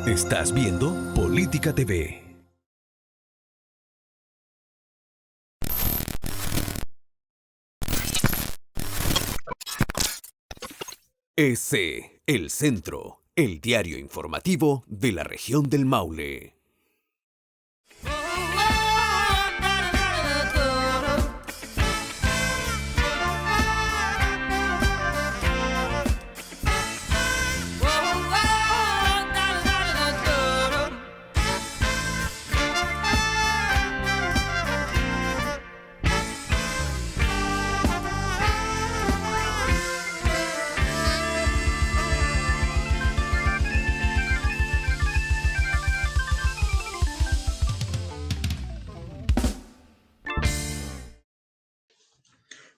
Estás viendo Política TV. El Centro, el diario informativo de la región del Maule.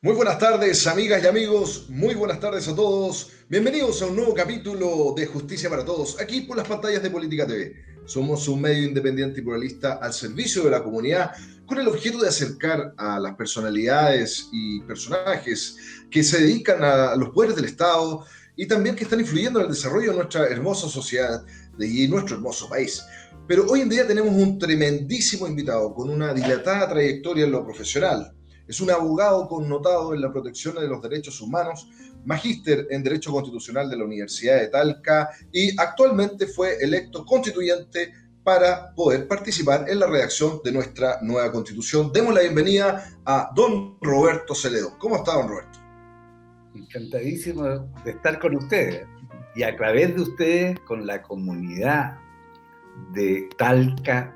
Muy buenas tardes, amigas y amigos, muy buenas tardes a todos. Bienvenidos a un nuevo capítulo de Justicia para Todos, aquí por las pantallas de Política TV. Somos un medio independiente y pluralista al servicio de la comunidad, con el objeto de acercar a las personalidades y personajes que se dedican a los poderes del Estado y también que están influyendo en el desarrollo de nuestra hermosa sociedad y nuestro hermoso país. Pero hoy en día tenemos un tremendísimo invitado con una dilatada trayectoria en lo profesional. Es un abogado connotado en la protección de los derechos humanos, magíster en Derecho Constitucional de la Universidad de Talca y actualmente fue electo constituyente para poder participar en la redacción de nuestra nueva Constitución. Demos la bienvenida a don Roberto Celedón. ¿Cómo está, don Roberto? Encantadísimo de estar con ustedes y a través de ustedes con la comunidad de Talca,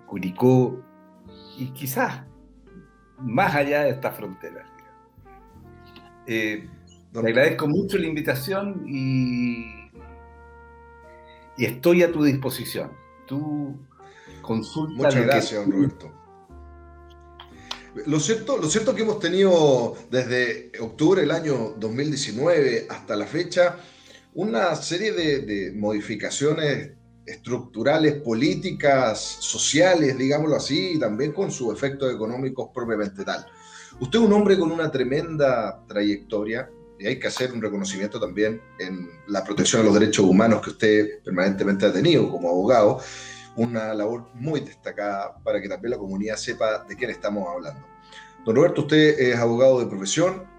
Curicó y quizás más allá de estas fronteras. Te agradezco mucho la invitación y estoy a tu disposición. Tú consulta. Muchas gracias, don Roberto. Lo cierto que hemos tenido desde octubre del año 2019 hasta la fecha una serie de modificaciones estructurales, políticas, sociales, digámoslo así, y también con sus efectos económicos propiamente tal. Usted es un hombre con una tremenda trayectoria y hay que hacer un reconocimiento también en la protección de los derechos humanos que usted permanentemente ha tenido como abogado, una labor muy destacada para que también la comunidad sepa de quién estamos hablando. Don Roberto, usted es abogado de profesión,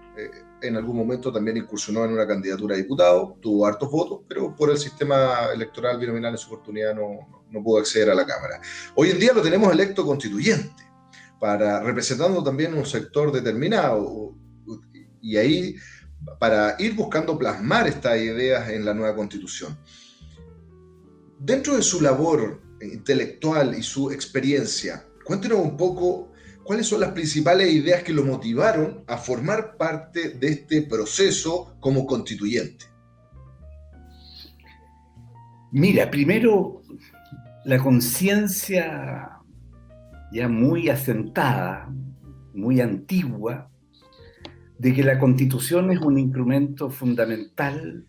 en algún momento también incursionó en una candidatura a diputado, tuvo hartos votos, pero por el sistema electoral binominal en su oportunidad no pudo acceder a la Cámara. Hoy en día lo tenemos electo constituyente, representando también un sector determinado, y ahí para ir buscando plasmar estas ideas en la nueva Constitución. Dentro de su labor intelectual y su experiencia, cuéntenos un poco ¿cuáles son las principales ideas que lo motivaron a formar parte de este proceso como constituyente? Mira, primero, la conciencia ya muy asentada, muy antigua, de que la Constitución es un instrumento fundamental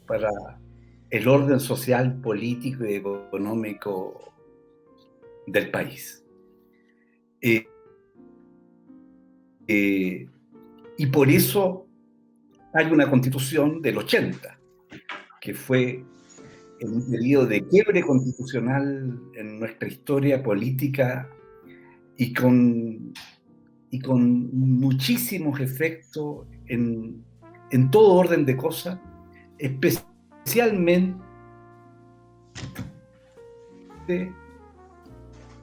para el orden social, político y económico del país. Y por eso hay una Constitución del 80, que fue en un periodo de quiebre constitucional en nuestra historia política y con muchísimos efectos en todo orden de cosas, especialmente,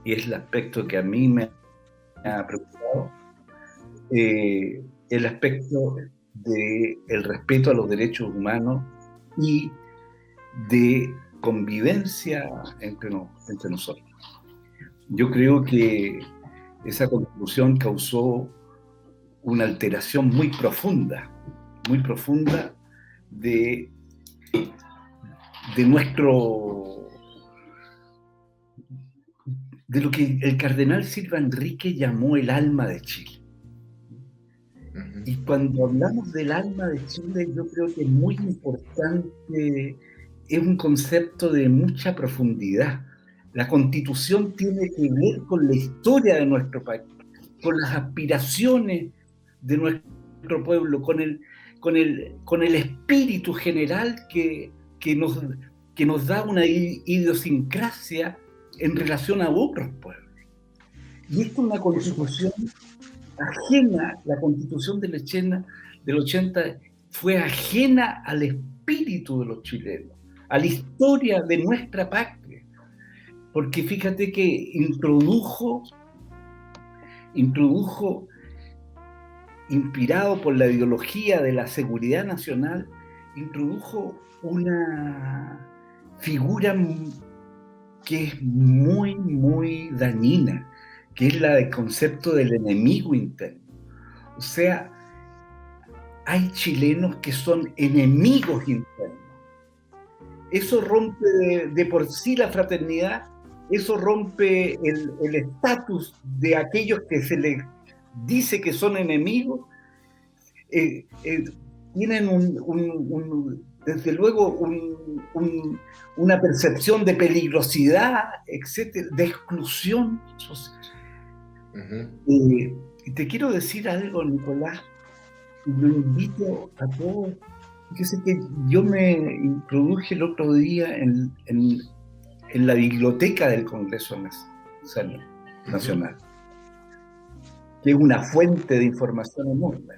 y es el aspecto que a mí me ha preocupado, el aspecto del respeto a los derechos humanos y de convivencia entre nosotros. Yo creo que esa Constitución causó una alteración muy profunda de lo que el cardenal Silva Enrique llamó el alma de Chile. Y cuando hablamos del alma de Chile, yo creo que es muy importante, es un concepto de mucha profundidad. La Constitución tiene que ver con la historia de nuestro país, con las aspiraciones de nuestro pueblo, con el espíritu general que que nos da una idiosincrasia en relación a otros pueblos. Y esta es una constitución ajena, la constitución del 80 fue ajena al espíritu de los chilenos, a la historia de nuestra patria, porque fíjate que introdujo, inspirado por la ideología de la seguridad nacional, introdujo una figura que es muy, muy dañina, que es la del concepto del enemigo interno. O sea, hay chilenos que son enemigos internos. Eso rompe de por sí la fraternidad, eso rompe el estatus de aquellos que se les dice que son enemigos. Tienen desde luego una percepción de peligrosidad, etcétera, de exclusión social. Y te quiero decir algo, Nicolás, y lo invito a todos. Fíjese que yo me introduje el otro día en la biblioteca del Congreso Nacional, que es una fuente de información enorme,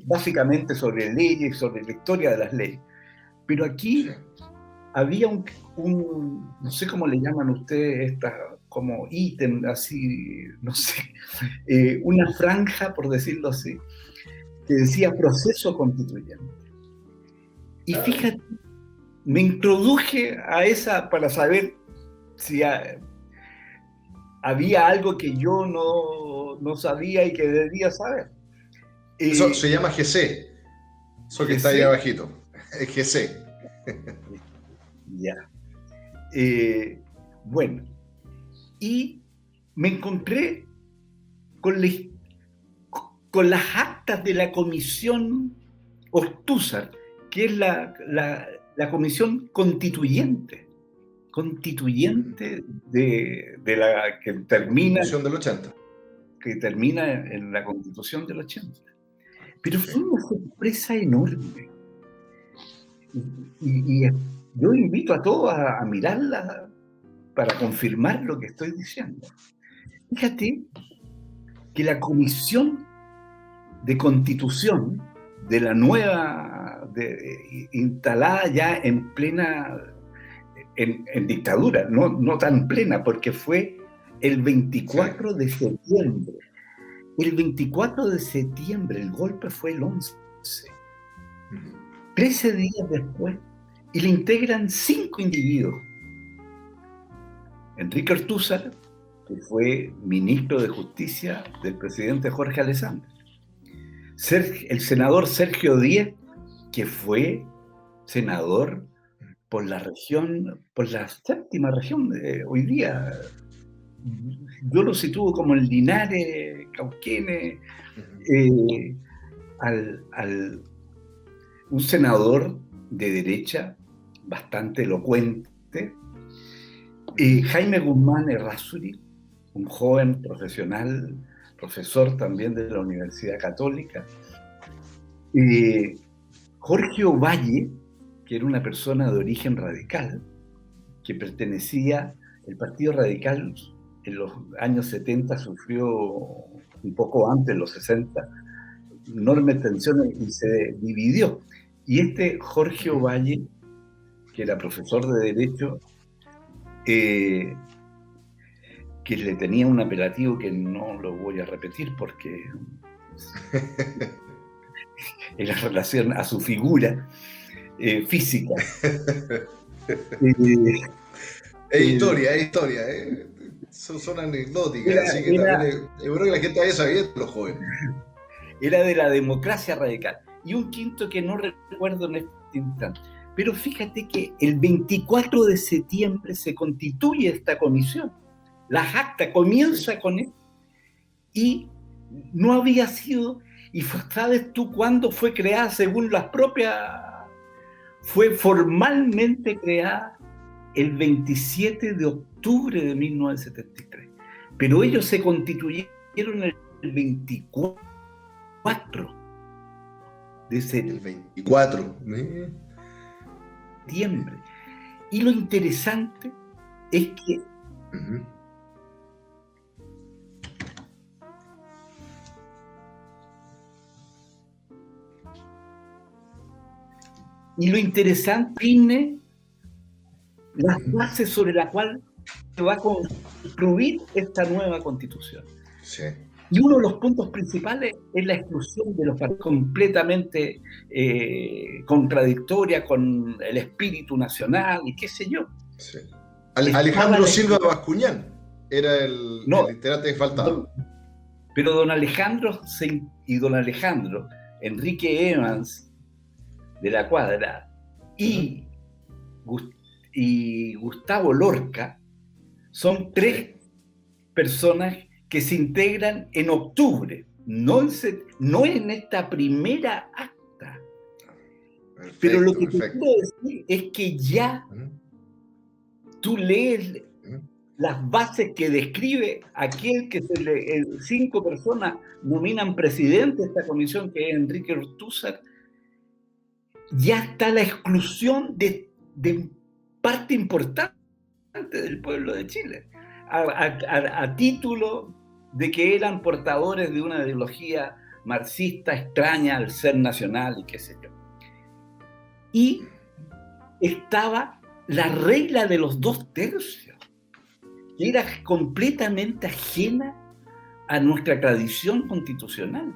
básicamente sobre leyes, sobre la historia de las leyes. Pero aquí había no sé cómo le llaman ustedes estas, como ítem, así, no sé, una franja, por decirlo así, que decía proceso constituyente. Y fíjate, me introduje a esa para saber si había algo que yo no sabía y que debía saber. Eso se llama GC, eso que está ahí abajito, es GC. Ya. Bueno, y me encontré con las actas de la comisión Ortúzar, que es la comisión constituyente de la que termina, del 80. que termina en la Constitución del 80. Pero fue una sorpresa enorme. Y yo invito a todos a mirarla para confirmar lo que estoy diciendo. Fíjate que la comisión de constitución de la nueva, instalada ya en plena, en dictadura, no tan plena, porque fue el 24 de septiembre. El 24 de septiembre, el golpe fue el 11. 13 días después, y le integran 5 individuos. Enrique Ortúzar, que fue ministro de Justicia del presidente Jorge Alessandri. El senador Sergio Díez, que fue senador por la séptima región hoy día. Yo lo sitúo como el Linares, Cauquenes, un senador de derecha bastante elocuente, Jaime Guzmán Errázuriz, un joven profesional, profesor también de la Universidad Católica, Jorge Ovalle, que era una persona de origen radical, que pertenecía, el Partido Radical en los años 70 sufrió, un poco antes, en los 60, enormes tensiones y se dividió. Y Jorge Ovalle, que era profesor de Derecho, que le tenía un apelativo que no lo voy a repetir porque en la relación a su figura física. Es historia. Son anecdóticas, así que también yo creo que la gente vaya sabiendo, los jóvenes. Era de la democracia radical. Y un quinto que no recuerdo en este instante. Pero fíjate que el 24 de septiembre se constituye esta comisión. Las actas comienza con él. Y no había sido, y ¿sabes tú cuándo fue creada? Según las propias, fue formalmente creada el 27 de octubre de 1973. Pero ellos se constituyeron el 24 de septiembre. El 24. Septiembre. Y lo interesante es que define las bases sobre las cuales se va a construir esta nueva constitución. Sí. Y uno de los puntos principales es la exclusión de los partidos, completamente contradictoria con el espíritu nacional y qué sé yo. Sí. Alejandro Silva Bascuñán era el integrante que faltaba. Pero don Alejandro Enrique Evans de la Cuadra y Gustavo Lorca son tres personas que se integran en octubre, no en esta primera acta. Perfecto, pero lo que te quiero decir es que ya tú lees las bases que describe aquel que 5 personas nominan presidente de esta comisión, que es Enrique Ortúzar. Ya está la exclusión de parte importante del pueblo de Chile, a título de que eran portadores de una ideología marxista extraña al ser nacional y qué sé yo. Y estaba la regla de los 2/3, que era completamente ajena a nuestra tradición constitucional.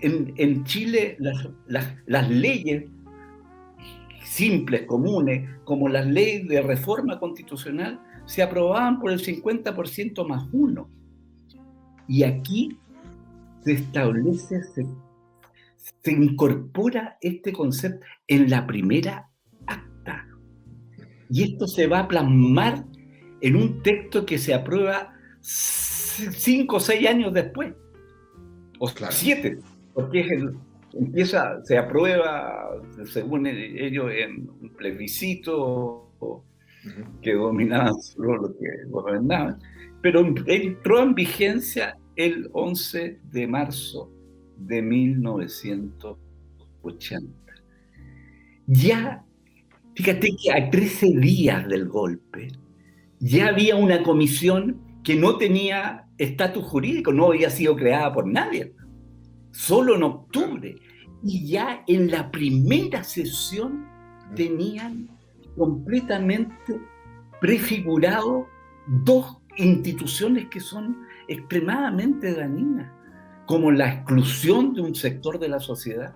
En Chile las leyes simples, comunes, como las leyes de reforma constitucional, se aprobaban por el 50% más 1. Y aquí se establece, se incorpora este concepto en la primera acta. Y esto se va a plasmar en un texto que se aprueba 5 o 6 años después, o 7, porque se aprueba, según ellos, en un plebiscito que dominaban solo los que gobernaban, pero entró en vigencia el 11 de marzo de 1980. Ya, fíjate que a 13 días del golpe, ya había una comisión que no tenía estatus jurídico, no había sido creada por nadie, solo en octubre. Y ya en la primera sesión tenían completamente prefigurado 2 instituciones que son extremadamente dañinas, como la exclusión de un sector de la sociedad,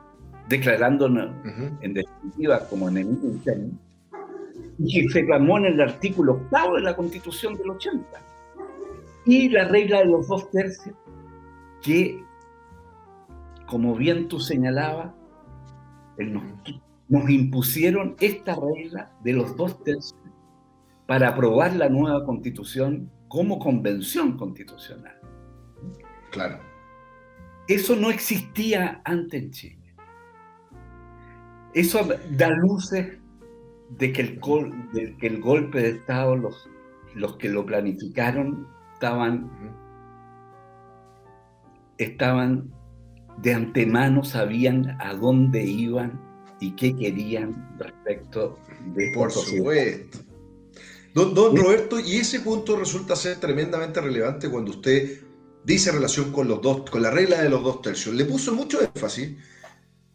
declarándonos en definitiva como enemigo interno, y que se plasmó en el artículo 8 de la Constitución del 80, y la regla de los 2/3, que, como bien tú señalabas, nos impusieron esta regla de los 2/3 para aprobar la nueva Constitución como convención constitucional. Claro. Eso no existía antes en Chile. Eso da luces de que el golpe de Estado, los que lo planificaron, estaban de antemano, sabían a dónde iban y qué querían respecto de esta sociedad. Por supuesto. Don Roberto, y ese punto resulta ser tremendamente relevante cuando usted dice relación con la regla de los 2/3. Le puso mucho énfasis.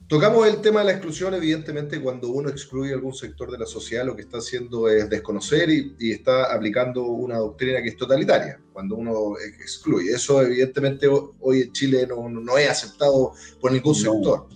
Tocamos el tema de la exclusión. Evidentemente, cuando uno excluye a algún sector de la sociedad, lo que está haciendo es desconocer y está aplicando una doctrina que es totalitaria, cuando uno excluye. Eso, evidentemente, hoy en Chile no es aceptado por ningún sector.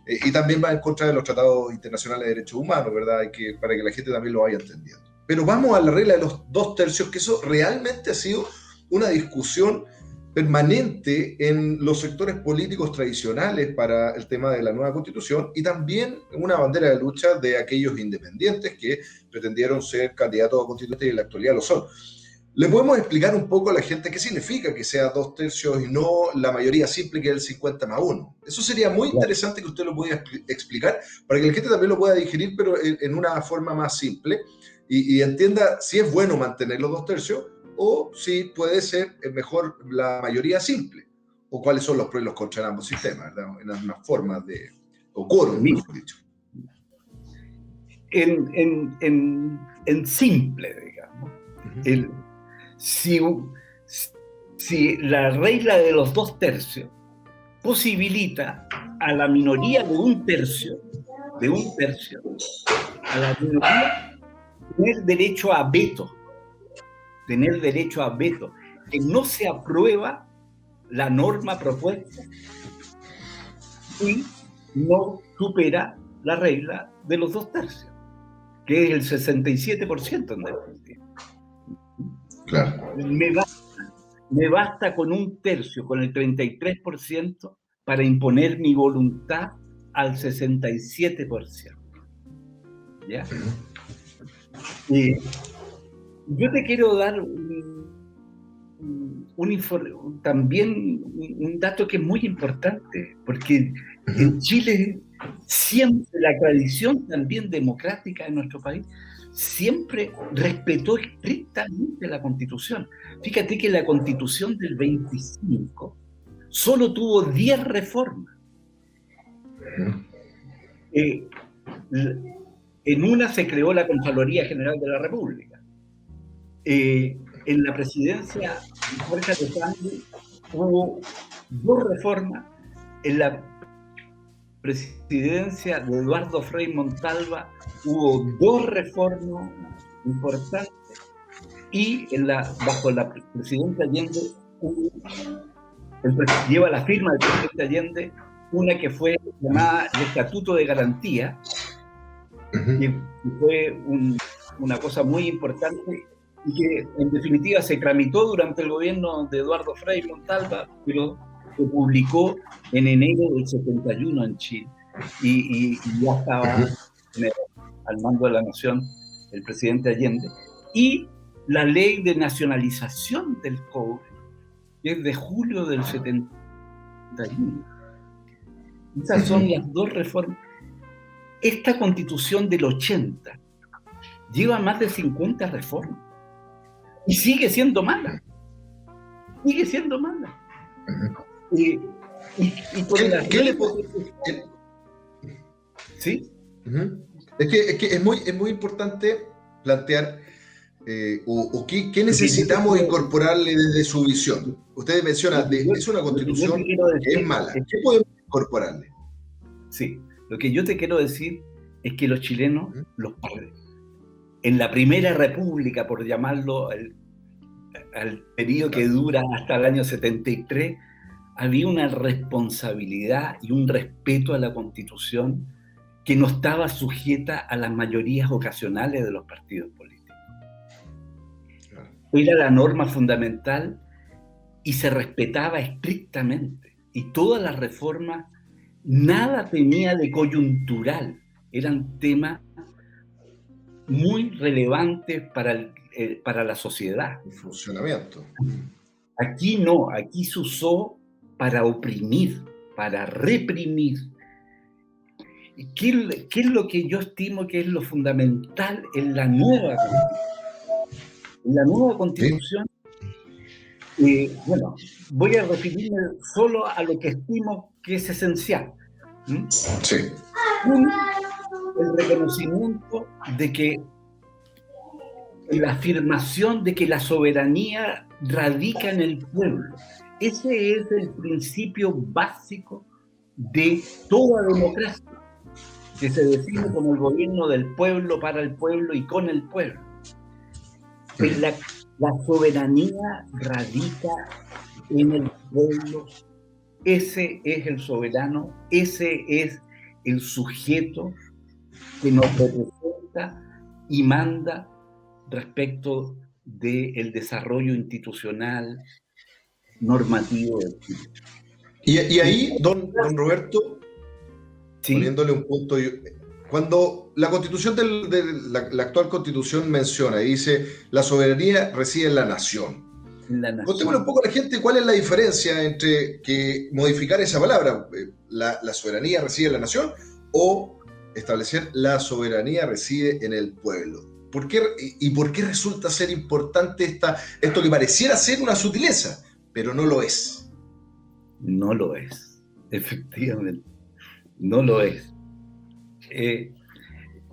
Y también va en contra de los tratados internacionales de derechos humanos, ¿verdad? Para que la gente también lo vaya entendiendo. Pero vamos a la regla de los 2/3, que eso realmente ha sido una discusión permanente en los sectores políticos tradicionales para el tema de la nueva Constitución, y también una bandera de lucha de aquellos independientes que pretendieron ser candidatos a constituyentes y en la actualidad lo son. ¿Le podemos explicar un poco a la gente qué significa que sea 2/3 y no la mayoría simple, que es el 50 más 1? Eso sería muy interesante que usted lo pudiera explicar para que la gente también lo pueda digerir, pero en una forma más simple, y entienda si es bueno mantener los 2/3 o si puede ser mejor la mayoría simple, o cuáles son los pros y los contras en ambos sistemas, ¿verdad? En algunas formas o quórum, mejor dicho. en simple, digamos. Si la regla de los 2/3 posibilita a la minoría de un tercio, a la minoría tener derecho a veto, que no se aprueba la norma propuesta y no supera la regla de los 2/3, que es el 67% en definitiva. Claro. Me basta con un tercio, con el 33%, para imponer mi voluntad al 67%. ¿Ya? Yo te quiero dar también un dato que es muy importante, porque en Chile siempre la tradición también democrática de nuestro país siempre respetó estrictamente la Constitución. Fíjate que la Constitución del 25 solo tuvo 10 reformas. En una se creó la Contraloría General de la República. En la presidencia de Jorge Alessandri hubo 2 reformas. En la presidencia de Eduardo Frei Montalva hubo 2 reformas importantes, y bajo la presidenta Allende lleva la firma del presidente Allende una que fue llamada el Estatuto de Garantía, que fue una cosa muy importante y que en definitiva se tramitó durante el gobierno de Eduardo Frei Montalva, pero se publicó en enero del 71 en Chile, y ya estaba al mando de la nación el presidente Allende. Y la ley de nacionalización del cobre, que es de julio del 71. Esas son las 2 reformas. Esta Constitución del 80 lleva más de 50 reformas y sigue siendo mala. Y ¿qué le puedo decir? ¿Sí? Es que es muy importante plantear ¿qué necesitamos incorporarle desde su visión. Ustedes mencionan, es una Constitución que es mala. ¿Qué podemos incorporarle? Sí, lo que yo te quiero decir es que los chilenos, los padres, en la Primera República, por llamarlo al periodo que dura hasta el año 73, había una responsabilidad y un respeto a la Constitución que no estaba sujeta a las mayorías ocasionales de los partidos políticos. Era la norma fundamental y se respetaba estrictamente. Y todas las reformas, nada tenía de coyuntural, eran temas muy relevantes para la sociedad. El funcionamiento. Aquí no, aquí se usó para oprimir, para reprimir. ¿Qué es lo que yo estimo que es lo fundamental en la nueva Constitución? En la nueva Constitución, bueno, voy a referirme solo a lo que estimo que es esencial. Sí. El reconocimiento de que la afirmación de que la soberanía radica en el pueblo. Ese es el principio básico de toda democracia, que se define como el gobierno del pueblo, para el pueblo y con el pueblo. La soberanía radica en el pueblo. Ese es el soberano, ese es el sujeto que nos representa y manda respecto del desarrollo institucional, normativo del Chile. Y ahí, don Roberto, ¿sí? Poniéndole un punto, cuando la Constitución la actual Constitución menciona y dice la soberanía reside en la nación. Contémosle un poco a la gente cuál es la diferencia entre que modificar esa palabra, la soberanía reside en la nación, o establecer la soberanía reside en el pueblo. ¿Por qué resulta ser importante esto que pareciera ser una sutileza, pero no lo es? No lo es, efectivamente, no lo es.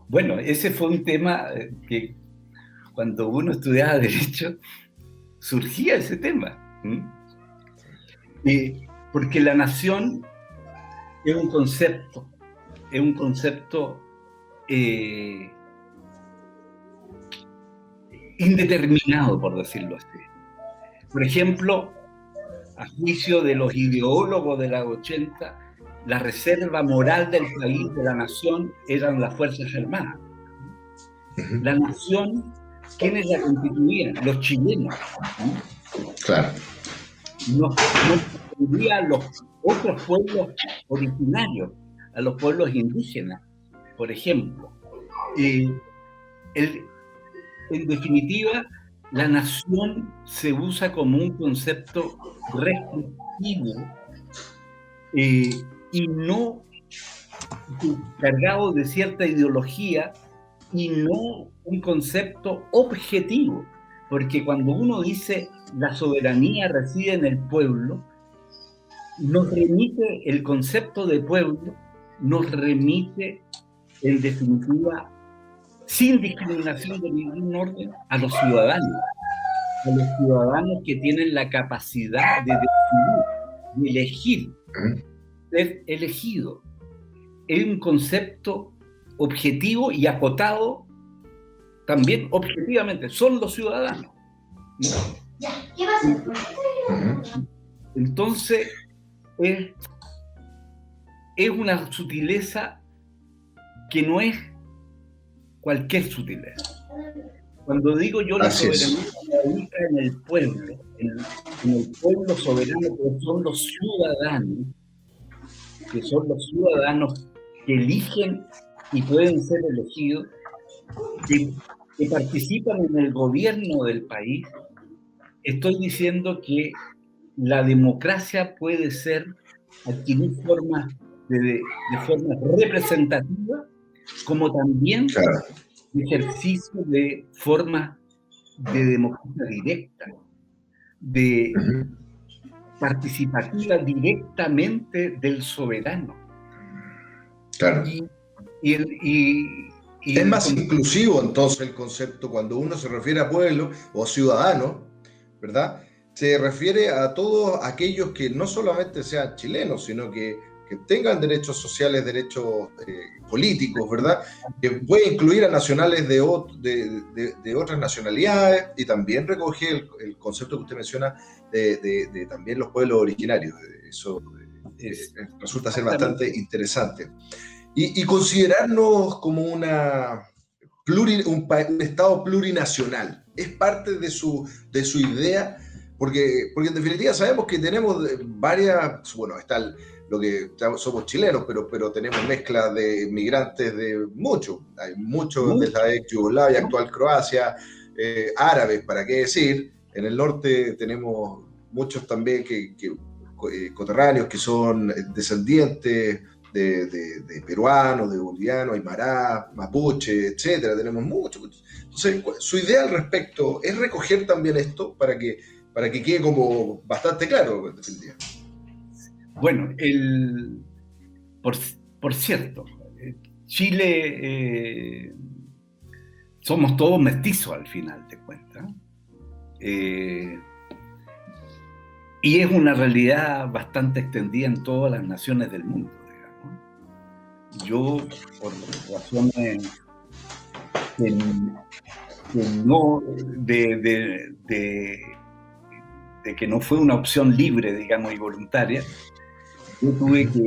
Bueno, ese fue un tema que cuando uno estudiaba Derecho surgía ese tema. Porque la nación es un concepto indeterminado, por decirlo así. Por ejemplo, a juicio de los ideólogos de los 80, la reserva moral del país, de la nación, eran las Fuerzas Armadas. La nación, ¿quiénes la constituían? Los chilenos. Claro. No constituía a los otros pueblos originarios, a los pueblos indígenas, por ejemplo. En definitiva, la nación se usa como un concepto restrictivo y no cargado de cierta ideología y no un concepto objetivo, porque cuando uno dice la soberanía reside en el pueblo, nos remite el concepto de pueblo, nos remite en definitiva, sin discriminación de ningún orden, a los ciudadanos que tienen la capacidad de decidir, de elegir, ser elegido. Es un concepto objetivo y acotado también objetivamente, son los ciudadanos. Entonces, es una sutileza que no es cualquier sutileza. Cuando digo yo la soberanía radica en el pueblo, en el pueblo soberano, que son los ciudadanos que eligen y pueden ser elegidos, que participan en el gobierno del país. Estoy diciendo que la democracia puede adquirir formas de forma representativa, como también ejercicio de formas de democracia directa, de participativa directamente del soberano. Claro. Es más inclusivo entonces el concepto cuando uno se refiere a pueblo o ciudadano, ¿verdad? Se refiere a todos aquellos que no solamente sean chilenos, sino que tengan derechos sociales, derechos políticos, ¿verdad? Que puede incluir a nacionales de otras nacionalidades y también recoge el concepto que usted menciona de también los pueblos originarios. Eso resulta ser bastante interesante. Y considerarnos como un Estado plurinacional, es parte de su idea, porque en definitiva sabemos que tenemos varias, bueno, está lo que somos chilenos, pero tenemos mezcla de migrantes de muchos, hay muchos de la ex Yugoslavia, actual Croacia, árabes, para qué decir, en el norte tenemos muchos también coterráneos que son descendientes de peruanos, de bolivianos, aymara, mapuche, etcétera, tenemos mucho. Entonces, su idea al respecto es recoger también esto para que quede como bastante claro, en definitiva. Bueno, por cierto, Chile somos todos mestizos al final de cuentas. Y es una realidad bastante extendida en todas las naciones del mundo, digamos. Yo, por razones de que no fue una opción libre, digamos, y voluntaria, yo tuve que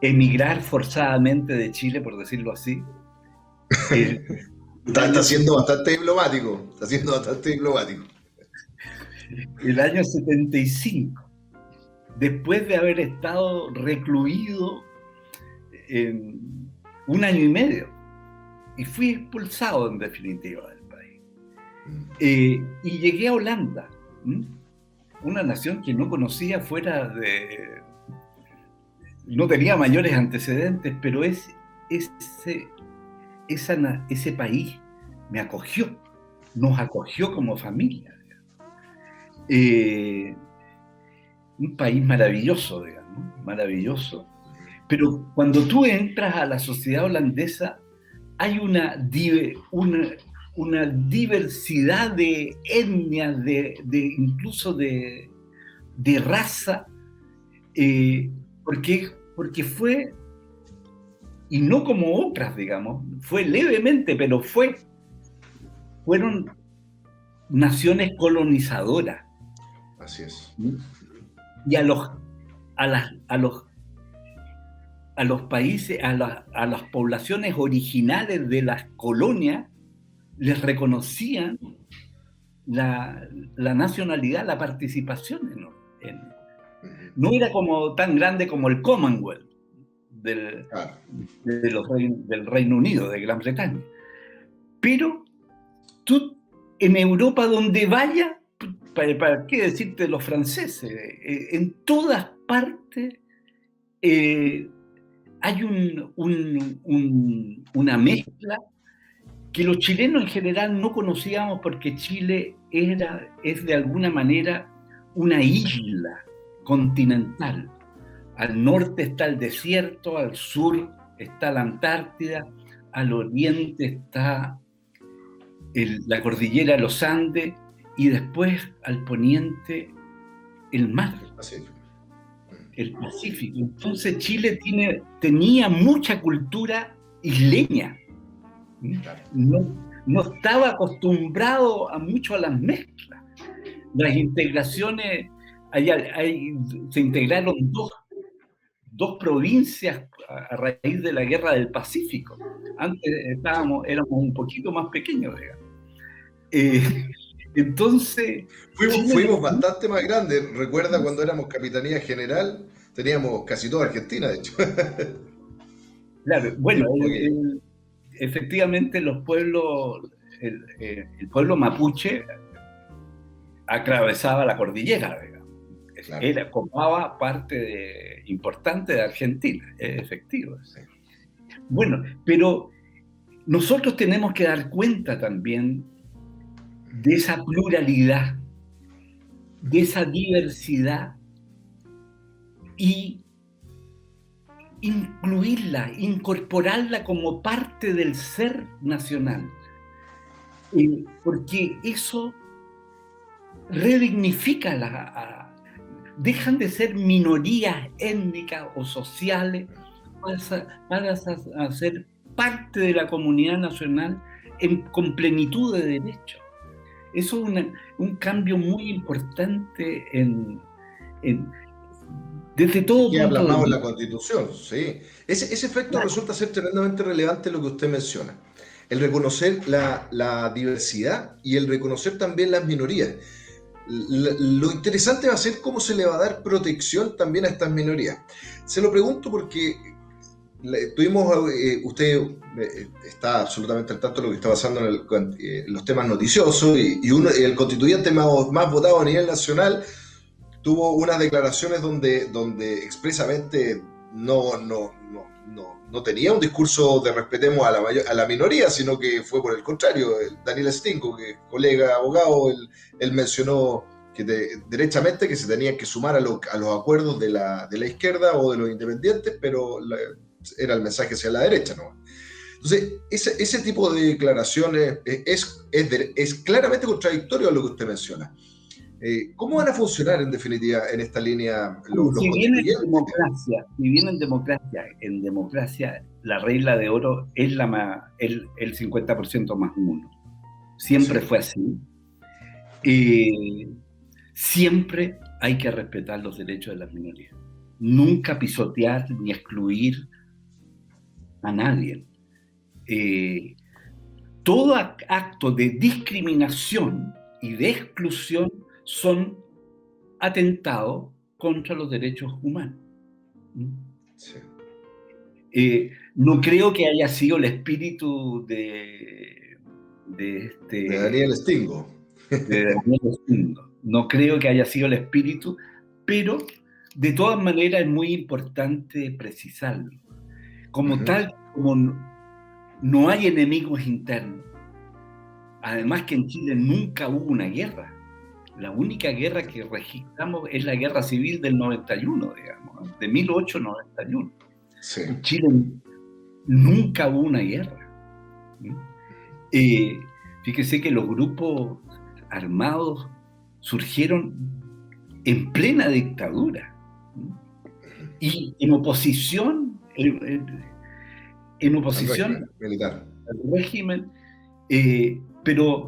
emigrar forzadamente de Chile, por decirlo así. Está siendo bastante diplomático. El año 75, después de haber estado recluido en 1 año y medio, y fui expulsado en definitiva del país. Y llegué a Holanda, una nación que no conocía no tenía mayores antecedentes, pero ese país nos acogió como familia. Un país maravilloso, digamos, maravilloso, Pero cuando tú entras a la sociedad holandesa, hay una diversidad de etnias, incluso de raza, porque fue, y no como otras, digamos, fue levemente, pero fueron naciones colonizadoras. Así es. Y a los países, a las poblaciones originales de las colonias, les reconocían la nacionalidad, la participación. No era como tan grande como el Commonwealth del Reino Unido, de Gran Bretaña. Pero tú, en Europa, donde vayas, ¿para qué decirte los franceses? En todas partes hay una mezcla que los chilenos en general no conocíamos, porque Chile es de alguna manera una isla continental. Al norte está el desierto, al sur está la Antártida, al oriente está la cordillera de los Andes, y después al poniente el mar, el Pacífico. Entonces Chile tenía mucha cultura isleña. No estaba acostumbrado mucho a las mezclas. Las integraciones, se integraron dos provincias a raíz de la Guerra del Pacífico. Antes éramos un poquito más pequeños, digamos. Entonces... Fuimos bastante más grandes. Recuerda cuando éramos Capitanía General, teníamos casi toda Argentina, de hecho. Claro, bueno, efectivamente los pueblos, el pueblo mapuche atravesaba la cordillera, digamos. Claro. Ocupaba parte importante de Argentina, es efectivo. Sí. Bueno, pero nosotros tenemos que dar cuenta también de esa pluralidad, de esa diversidad, y incluirla, incorporarla como parte del ser nacional, porque eso redignifica dejan de ser minorías étnicas o sociales para ser parte de la comunidad nacional con plenitud de derechos. Eso es un cambio muy importante desde todo punto plasmado en la Constitución, sí. Ese efecto resulta ser tremendamente relevante lo que usted menciona. El reconocer la diversidad y el reconocer también las minorías. Lo interesante va a ser cómo se le va a dar protección también a estas minorías. Se lo pregunto porque usted está absolutamente al tanto de lo que está pasando en los temas noticiosos, y el constituyente más votado a nivel nacional tuvo unas declaraciones donde expresamente no tenía un discurso de respetemos a la minoría, sino que fue por el contrario. Daniel Stingo, que es colega abogado, él mencionó que derechamente que se tenían que sumar a los acuerdos de la izquierda o de los independientes, pero era el mensaje hacia la derecha, ¿no? Entonces, ese tipo de declaraciones es claramente contradictorio a lo que usted menciona. ¿Cómo van a funcionar en definitiva en esta línea los constituyentes? Si bien en democracia la regla de oro es el 50% más uno. Siempre fue así. Siempre hay que respetar los derechos de las minorías. Nunca pisotear ni excluir a nadie. Todo acto de discriminación y de exclusión son atentados contra los derechos humanos. Sí. No creo que haya sido el espíritu de Daniel Stingo. De Daniel Stingo. No creo que haya sido el espíritu, pero de todas maneras es muy importante precisarlo. Como tal, como no hay enemigos internos. Además que en Chile nunca hubo una guerra. La única guerra que registramos es la guerra civil del 91, digamos, de 1891. Sí. En Chile nunca hubo una guerra. Fíjese que los grupos armados surgieron en plena dictadura y en oposición militar. al régimen, pero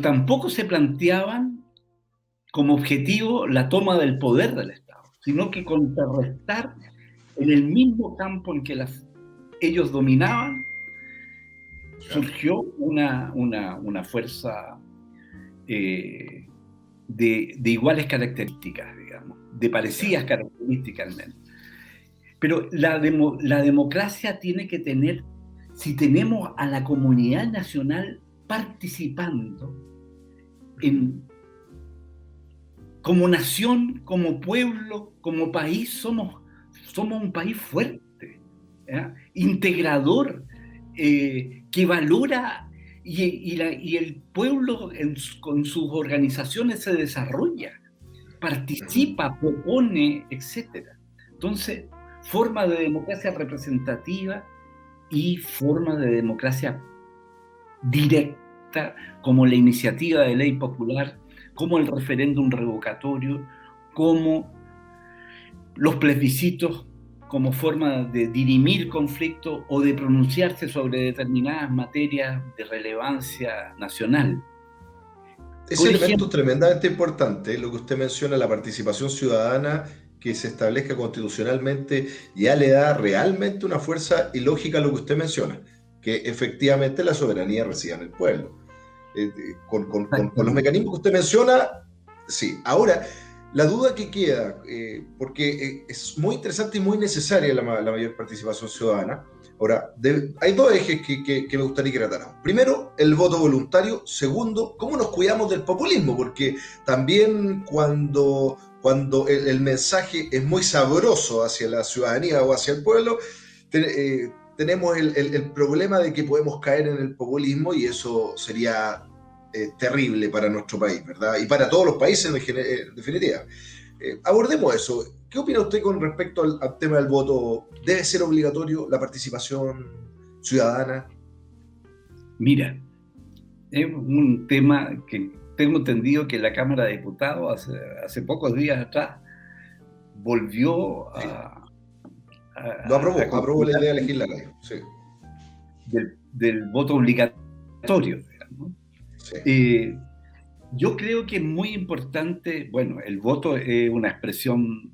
tampoco se planteaban como objetivo la toma del poder del Estado, sino que contrarrestar en el mismo campo en que ellos dominaban. Surgió una fuerza de iguales características, digamos, de parecidas características al menos. Pero la democracia tiene que tener, si tenemos a la comunidad nacional participando como nación, como pueblo, como país, somos un país fuerte, ¿ya? Integrador, que valora y el pueblo con sus organizaciones se desarrolla, participa, propone, etc. Entonces, forma de democracia representativa y forma de democracia directa, como la iniciativa de ley popular, como el referéndum revocatorio, como los plebiscitos como forma de dirimir conflictos o de pronunciarse sobre determinadas materias de relevancia nacional. Ese elemento es tremendamente importante, lo que usted menciona, la participación ciudadana que se establezca constitucionalmente, ya le da realmente una fuerza y lógica a lo que usted menciona, que efectivamente la soberanía resida en el pueblo. Con los mecanismos que usted menciona, sí. Ahora, la duda que queda, porque es muy interesante y muy necesaria la mayor participación ciudadana. Ahora, hay dos ejes que me gustaría que tratáramos. Primero, el voto voluntario. Segundo, cómo nos cuidamos del populismo, porque también cuando el mensaje es muy sabroso hacia la ciudadanía o hacia el pueblo, tenemos el problema de que podemos caer en el populismo y eso sería terrible para nuestro país, ¿verdad? Y para todos los países en definitiva. Abordemos eso. ¿Qué opina usted con respecto al tema del voto? ¿Debe ser obligatorio la participación ciudadana? Mira, es un tema que tengo entendido que la Cámara de Diputados hace pocos días atrás volvió a aprobó la idea legislativa, sí. del voto obligatorio, digamos. Sí. Yo creo que es muy importante, bueno, el voto es una expresión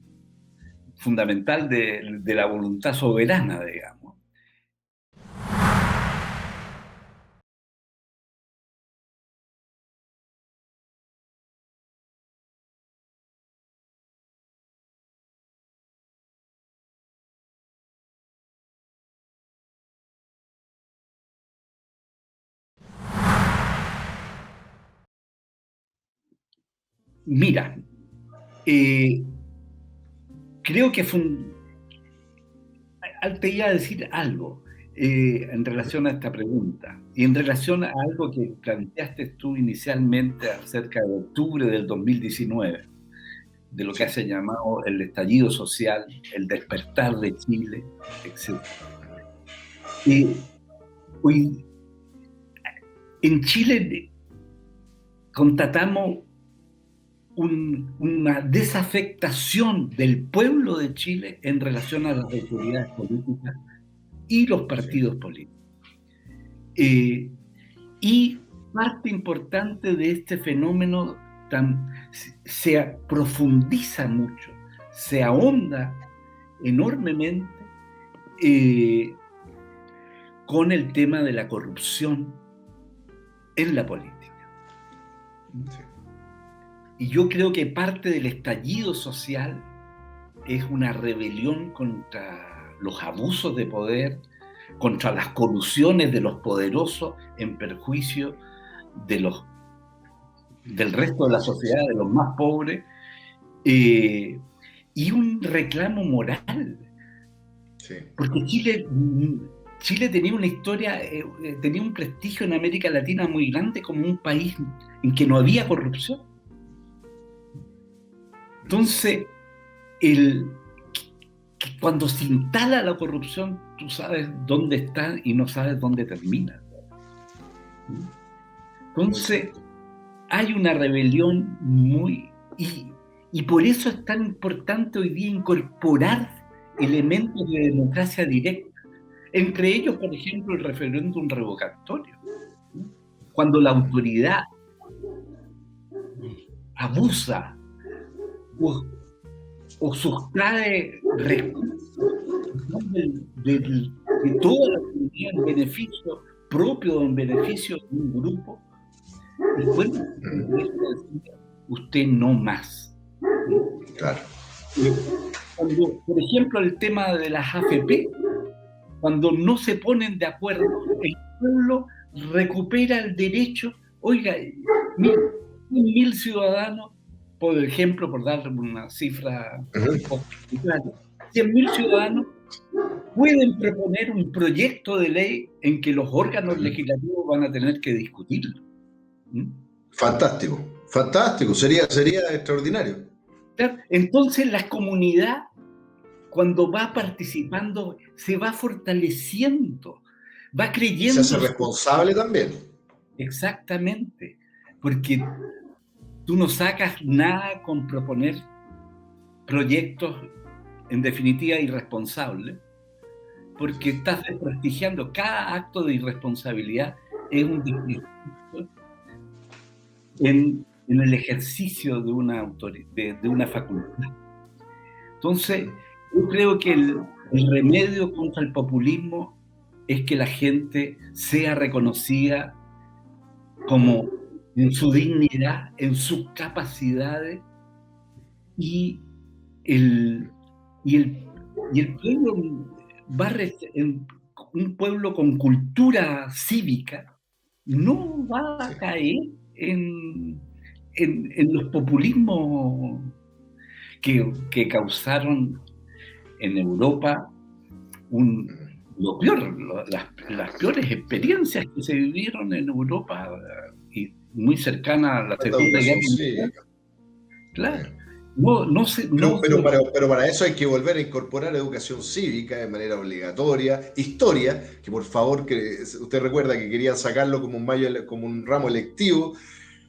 fundamental de la voluntad soberana, digamos. Mira, creo que te iba a decir algo en relación a esta pregunta y en relación a algo que planteaste tú inicialmente acerca de octubre del 2019, de lo que se ha llamado el estallido social, el despertar de Chile, etc. Hoy, en Chile constatamos una desafectación del pueblo de Chile en relación a las autoridades políticas y los partidos políticos. Y parte importante de este fenómeno se profundiza mucho, se ahonda enormemente con el tema de la corrupción en la política. Sí. Y yo creo que parte del estallido social es una rebelión contra los abusos de poder, contra las colusiones de los poderosos en perjuicio del resto de la sociedad, de los más pobres, y un reclamo moral. Sí. Porque Chile tenía una historia, tenía un prestigio en América Latina muy grande como un país en que no había corrupción. Entonces, que cuando se instala la corrupción, tú sabes dónde está y no sabes dónde termina. Entonces, hay una rebelión muy... Y por eso es tan importante hoy día incorporar elementos de democracia directa. Entre ellos, por ejemplo, el referéndum revocatorio. Cuando la autoridad abusa o sustrae recursos de toda la comunidad en beneficio propio o en beneficio de un grupo, y bueno, usted no más. Claro. Cuando, por ejemplo, el tema de las AFP, cuando no se ponen de acuerdo, el pueblo recupera el derecho. Oiga, 1.000 ciudadanos, por ejemplo, por dar una cifra, 100.000 ciudadanos pueden proponer un proyecto de ley en que los órganos legislativos van a tener que discutirlo. Fantástico, fantástico, sería extraordinario. Entonces la comunidad, cuando va participando, se va fortaleciendo, va creyendo. Se hace responsable también. Exactamente, porque tú no sacas nada con proponer proyectos, en definitiva, irresponsables, porque estás desprestigiando. Cada acto de irresponsabilidad es un desprestigio en el ejercicio de una autoridad, de una facultad. Entonces, yo creo que el remedio contra el populismo es que la gente sea reconocida como en su dignidad, en sus capacidades, y el pueblo un pueblo con cultura cívica no va a caer en los populismos que causaron en Europa lo peor, las peores experiencias que se vivieron en Europa, y muy cercana a la Segunda Guerra Mundial. Claro. Pero para eso hay que volver a incorporar educación cívica de manera obligatoria, historia, que por favor, que usted recuerda que querían sacarlo como un ramo electivo.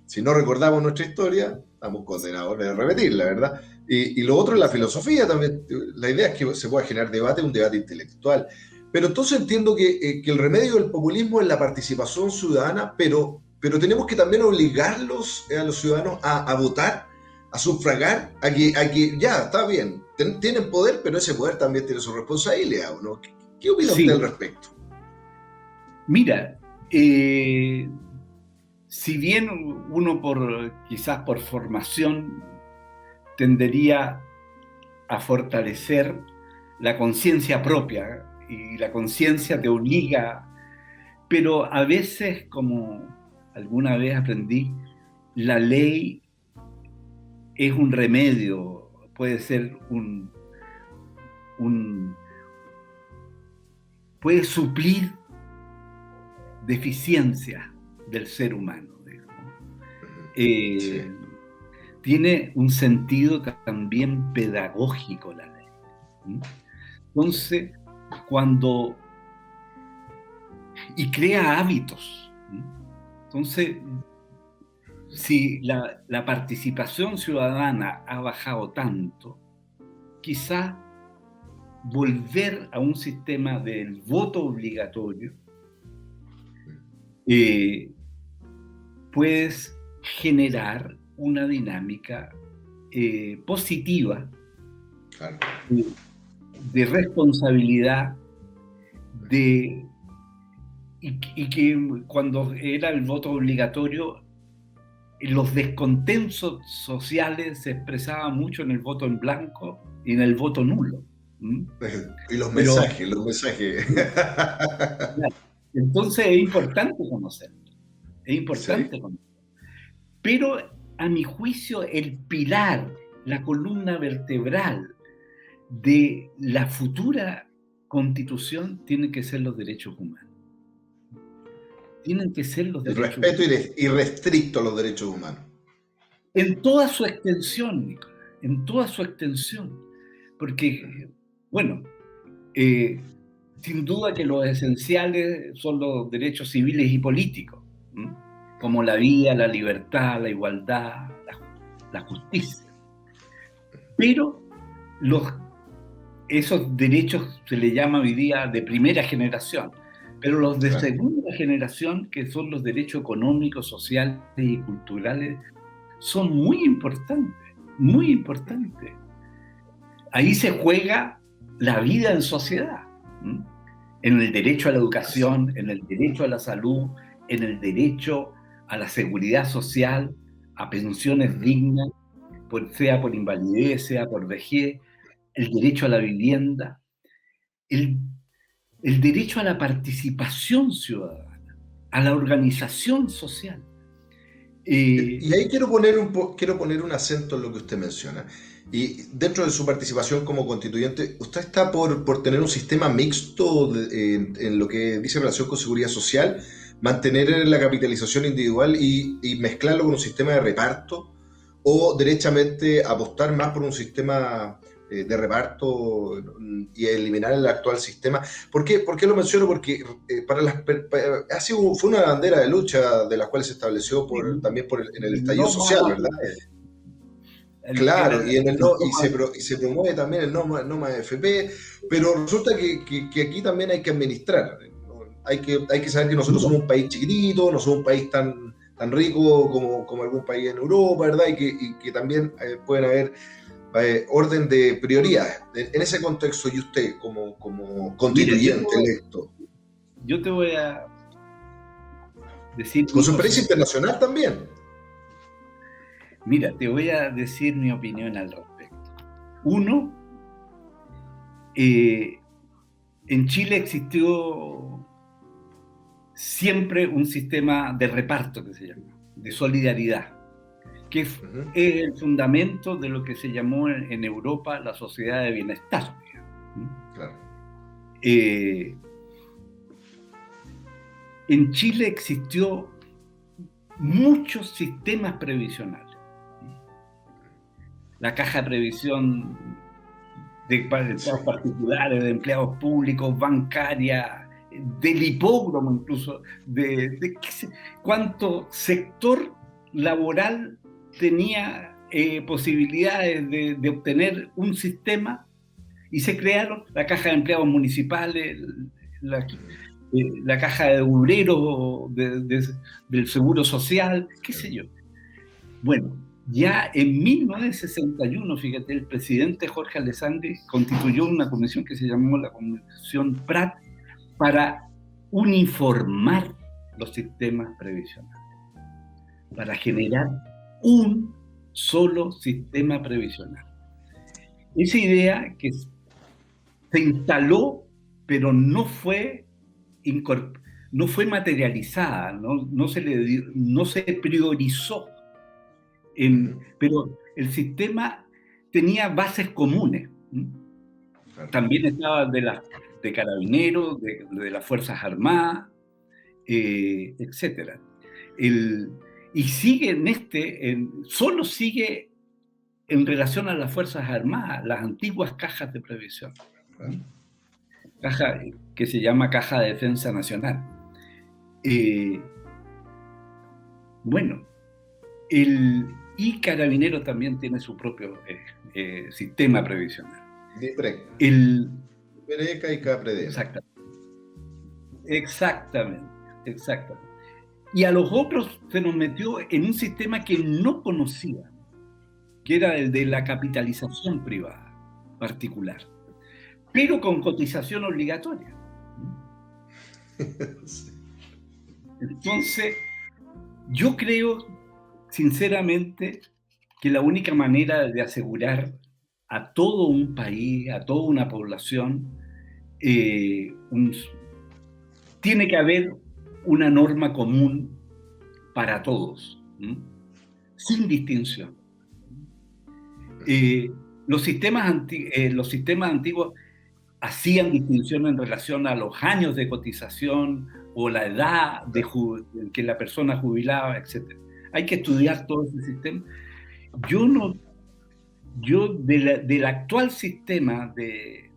Si no recordamos nuestra historia, estamos condenados a repetirla, ¿verdad? Y lo otro es la filosofía también. La idea es que se pueda generar debate, un debate intelectual. Pero entonces entiendo que el remedio del populismo es la participación ciudadana, pero tenemos que también obligarlos a los ciudadanos a votar, a sufragar, a que ya, está bien, tienen poder, pero ese poder también tiene su responsabilidad, ¿o no? ¿Qué opina usted al respecto? Mira, si bien uno quizás por formación tendería a fortalecer la conciencia propia, y la conciencia te obliga, pero a veces, como alguna vez aprendí, la ley es un remedio, puede ser puede suplir deficiencias del ser humano. Sí. Tiene un sentido también pedagógico la ley. Entonces, y crea hábitos. Entonces, si la participación ciudadana ha bajado tanto, quizá volver a un sistema del voto obligatorio puedes generar una dinámica positiva, claro, de responsabilidad, y que cuando era el voto obligatorio, los descontentos sociales se expresaban mucho en el voto en blanco y en el voto nulo. Y los mensajes. Entonces es importante conocerlo. Pero a mi juicio el pilar, la columna vertebral de la futura constitución tienen que ser los derechos humanos. Tienen que ser los derechos humanos. El respeto irrestricto a los derechos humanos. En toda su extensión, Nicolás, en toda su extensión. Porque Bueno, sin duda que los esenciales son los derechos civiles y políticos, ¿m? Como la vida, la libertad, la igualdad, la justicia. Pero esos derechos se les llama hoy día de primera generación, pero los de segunda generación, que son los derechos económicos, sociales y culturales, son muy importantes, muy importantes. Ahí se juega la vida en sociedad, ¿m? En el derecho a la educación, en el derecho a la salud, en el derecho a la seguridad social, a pensiones dignas, sea por invalidez, sea por vejez, el derecho a la vivienda, el derecho a la participación ciudadana, a la organización social. Y ahí quiero poner un acento en lo que usted menciona. Y dentro de su participación como constituyente, ¿usted está por tener un sistema mixto en lo que dice relación con seguridad social, mantener la capitalización individual y mezclarlo con un sistema de reparto? ¿O derechamente apostar más por un sistema de reparto y eliminar el actual sistema? ¿Por qué lo menciono? Porque fue una bandera de lucha de la cual se estableció también en el estallido social, ¿verdad? Claro, y se promueve también el no más FP, pero resulta que aquí también hay que administrar. ¿No? Hay que saber que nosotros somos un país chiquitito, no somos un país tan rico como algún país en Europa, ¿verdad? Y que también pueden haber orden de prioridades. En ese contexto, y usted como constituyente electo. Yo te voy a decir... Con su experiencia internacional también. Mira, te voy a decir mi opinión al respecto. Uno, en Chile existió siempre un sistema de reparto, que se llama, de solidaridad, que es el fundamento de lo que se llamó en Europa la sociedad de bienestar. Claro. En Chile existió muchos sistemas previsionales. La caja de previsión de empleados particulares, de empleados públicos, bancaria, del hipódromo incluso, cuánto sector laboral tenía posibilidades de obtener un sistema, y se crearon la caja de empleados municipales, la caja de obreros del seguro social, qué sé yo. Bueno, ya en 1961, fíjate, el presidente Jorge Alessandri constituyó una comisión que se llamó la Comisión Prat para uniformar los sistemas previsionales, para generar un solo sistema previsional. Esa idea que se instaló, pero no fue materializada, no se priorizó. Pero el sistema tenía bases comunes. También estaba de carabineros, de las Fuerzas Armadas, etc. Y sigue solo sigue en relación a las Fuerzas Armadas, las antiguas cajas de previsión. Caja que se llama Caja de Defensa Nacional. Bueno, y Carabineros también tiene su propio sistema previsional. Preca y Capredena. Exactamente. Y a los otros se nos metió en un sistema que no conocía, que era el de la capitalización privada particular, pero con cotización obligatoria. Entonces, yo creo sinceramente que la única manera de asegurar a todo un país, a toda una población, tiene que haber una norma común para todos, sin distinción. Los sistemas antiguos hacían distinción en relación a los años de cotización o la edad en que la persona jubilaba, etc. Hay que estudiar todo ese sistema. Yo del actual sistema de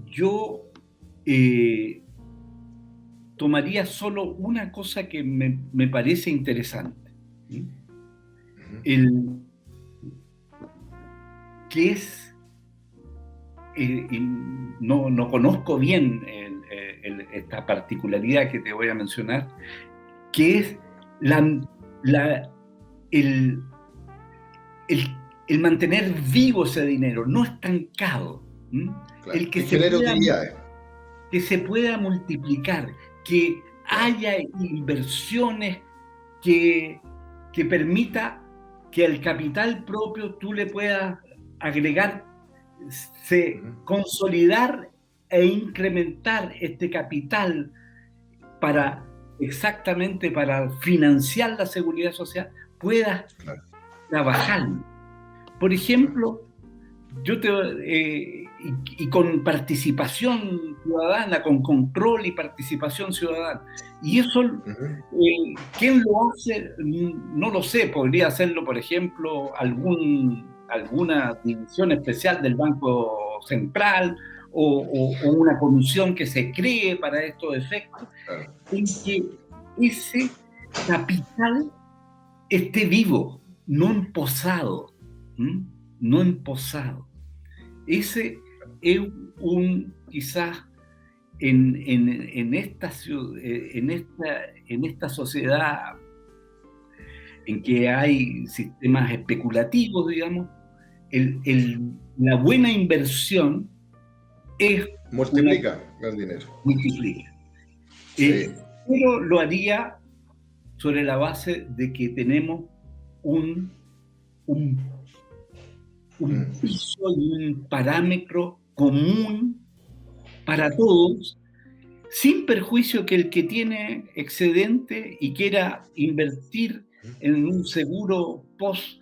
yo tomaría solo una cosa que me parece interesante, ¿sí? Que es, no conozco bien esta particularidad que te voy a mencionar, que es el mantener vivo ese dinero, no estancado. Claro, El que genere utilidades. Que se pueda multiplicar, que haya inversiones que permita que al capital propio tú le puedas agregar, consolidar e incrementar este capital para exactamente para financiar la seguridad social, puedas trabajar. Por ejemplo, y con participación ciudadana, con control y participación ciudadana. Y eso, ¿quién lo hace? No lo sé, podría hacerlo, por ejemplo, alguna división especial del Banco Central o una comisión que se cree para estos efectos, en que ese capital esté vivo, no emposado. No emposado. Ese es quizás en esta sociedad en que hay sistemas especulativos, digamos, la buena inversión es... Multiplica el dinero. Multiplica. Sí. Pero lo haría sobre la base de que tenemos un piso y un parámetro común para todos, sin perjuicio que el que tiene excedente y quiera invertir en un seguro post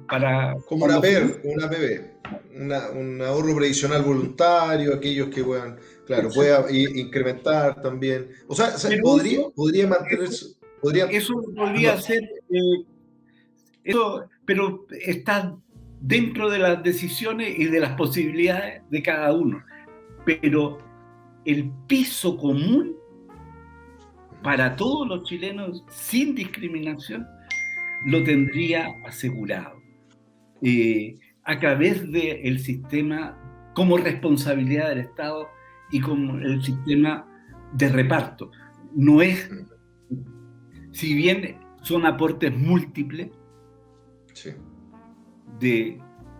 para... Como una APB, un ahorro previsional voluntario, aquellos que puedan, claro, pueda incrementar también. O sea, podría mantenerse... Eso podría ser... pero está dentro de las decisiones y de las posibilidades de cada uno. Pero el piso común para todos los chilenos, sin discriminación, lo tendría asegurado. A través del sistema como responsabilidad del Estado y como el sistema de reparto. No es, si bien son aportes múltiples, sí.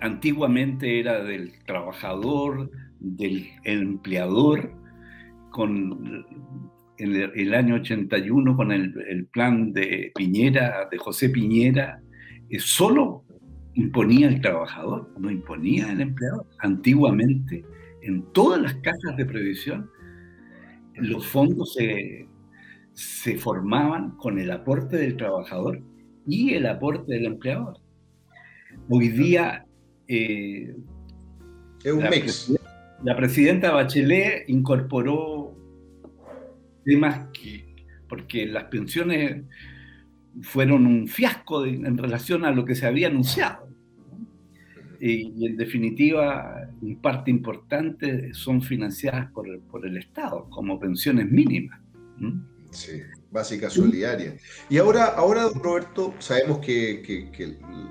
Antiguamente era del trabajador, del empleador, en el año 81 con el plan de Piñera, de José Piñera, solo imponía el trabajador, no imponía el empleador. Antiguamente, en todas las cajas de previsión, los fondos se formaban con el aporte del trabajador y el aporte del empleador. Hoy día es un mix. La presidenta Bachelet incorporó temas porque las pensiones fueron un fiasco en relación a lo que se había anunciado. Y en definitiva, en parte importante son financiadas por el Estado, como pensiones mínimas. Sí, básica solidaria. Y ahora, Roberto, sabemos que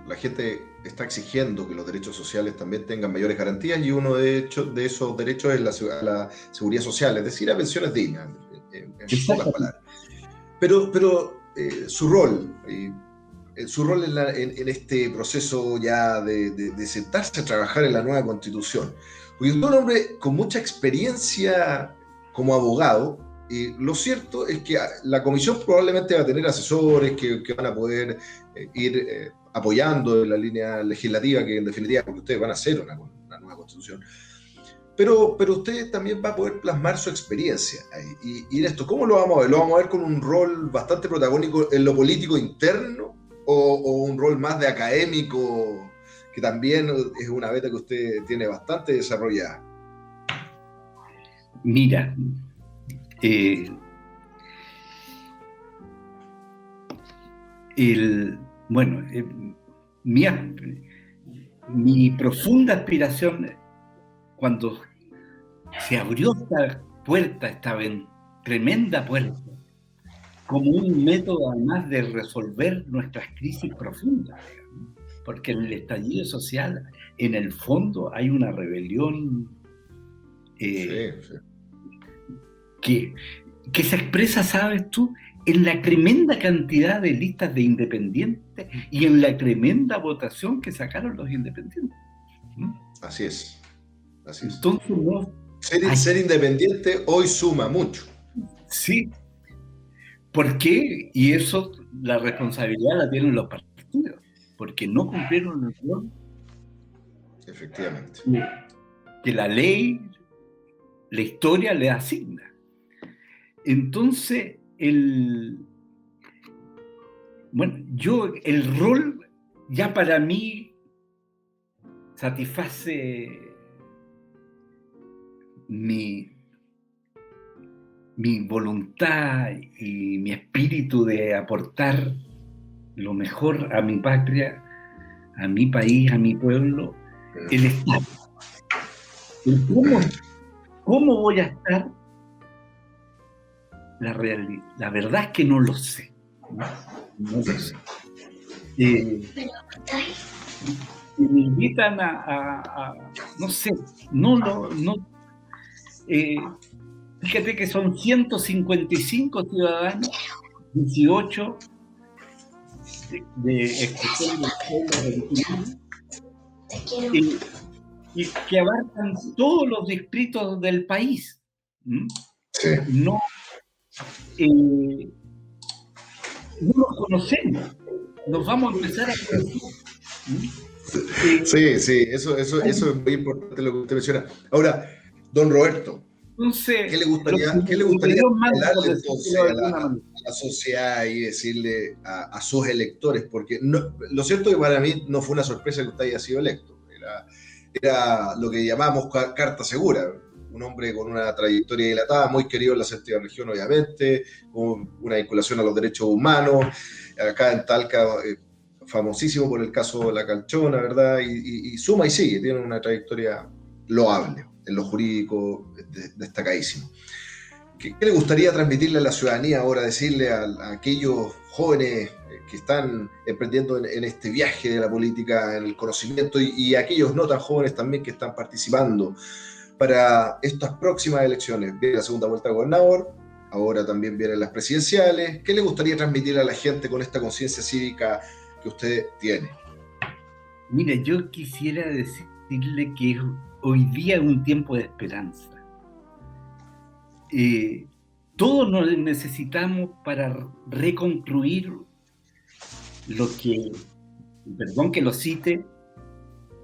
la gente está exigiendo que los derechos sociales también tengan mayores garantías y uno de esos derechos es la seguridad social, es decir, a pensiones dignas, en pocas palabras. Pero su rol en este proceso ya de sentarse a trabajar en la nueva Constitución, porque es un hombre con mucha experiencia como abogado. Lo cierto es que la comisión probablemente va a tener asesores que van a poder ir apoyando en la línea legislativa, que en definitiva, porque ustedes van a hacer una nueva constitución. Pero usted también va a poder plasmar su experiencia ahí. Y en esto, ¿cómo lo vamos a ver? ¿Lo vamos a ver con un rol bastante protagónico en lo político interno o un rol más de académico, que también es una beta que usted tiene bastante desarrollada? Mira, mi profunda aspiración cuando se abrió esta puerta, tremenda puerta, como un método además de resolver nuestras crisis profundas, digamos. Porque en el estallido social, en el fondo, hay una rebelión que se expresa, ¿sabes tú?, en la tremenda cantidad de listas de independientes y en la tremenda votación que sacaron los independientes. Así es. Entonces, no, ser independiente hoy suma mucho. Sí. ¿Por qué? Y eso, la responsabilidad la tienen los partidos, porque no cumplieron el rol. Efectivamente. Que la ley, la historia le asigna. Entonces, el rol ya para mí satisface mi voluntad y mi espíritu de aportar lo mejor a mi patria, a mi país, a mi pueblo, el Estado. ¿Cómo voy a estar? La verdad es que no lo sé. No lo sé. Me invitan no sé, fíjate que son 155 ciudadanos, 18 de expresión del pueblo original, y que abarcan todos los distritos del país. Sí. No nos conocemos, nos vamos a empezar a conocer. Sí, eso es muy importante lo que usted menciona. Ahora, don Roberto, entonces, ¿qué le gustaría hablarle entonces a la sociedad y decirle a sus electores? Porque lo cierto es que para mí no fue una sorpresa que usted haya sido electo. Era lo que llamamos carta segura. Un hombre con una trayectoria dilatada, muy querido en la séptima región, obviamente, con una vinculación a los derechos humanos. Acá en Talca, famosísimo por el caso La Calchona, ¿verdad? Y suma y sigue, tiene una trayectoria loable, en lo jurídico destacadísimo. ¿Qué le gustaría transmitirle a la ciudadanía ahora, decirle a aquellos jóvenes que están emprendiendo en este viaje de la política, en el conocimiento, y a aquellos no tan jóvenes también que están participando para estas próximas elecciones? Viene la segunda vuelta de gobernador, ahora también vienen las presidenciales. ¿Qué le gustaría transmitir a la gente con esta conciencia cívica que usted tiene? Mire, yo quisiera decirle que hoy día es un tiempo de esperanza. Todos nos necesitamos para reconstruir lo que, perdón que lo cite,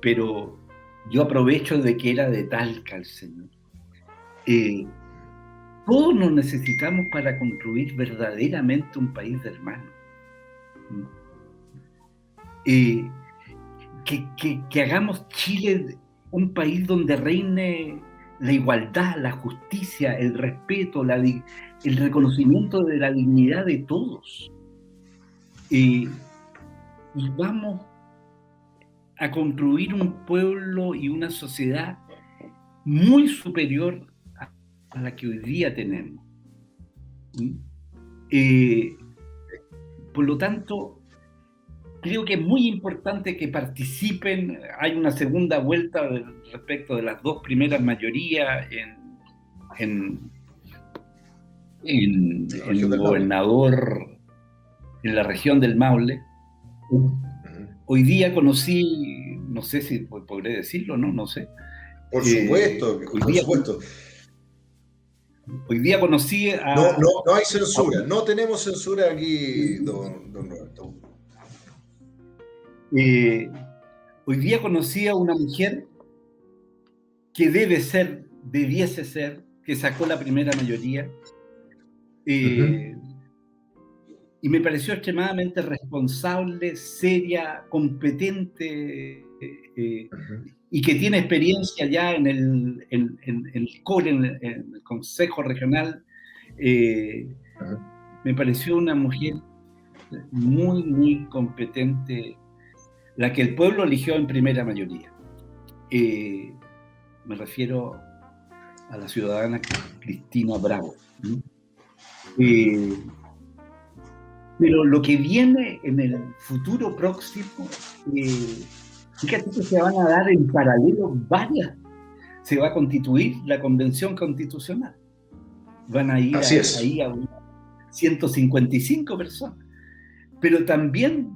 pero yo aprovecho de que era de Talca el señor. Todos nos necesitamos para construir verdaderamente un país de hermanos. Que hagamos Chile un país donde reine la igualdad, la justicia, el respeto, el reconocimiento de la dignidad de todos. Y vamos a construir un pueblo y una sociedad muy superior a la que hoy día tenemos. Por lo tanto, creo que es muy importante que participen. Hay una segunda vuelta respecto de las dos primeras mayorías en gobernador en la región del Maule. Hoy día conocí, no sé si podré decirlo, no sé. Por supuesto, por supuesto. Hoy día conocí a... No hay censura, no tenemos censura aquí, don Roberto. Hoy día conocí a una mujer que debiese ser, que sacó la primera mayoría, y me pareció extremadamente responsable, seria, competente, y que tiene experiencia ya en el CORE, en el Consejo Regional. Me pareció una mujer muy, muy competente, la que el pueblo eligió en primera mayoría. Me refiero a la ciudadana Cristina Bravo. Pero lo que viene en el futuro próximo, fíjate que se van a dar en paralelo varias. Se va a constituir la Convención Constitucional. Van a ir ahí a 155 personas. Pero también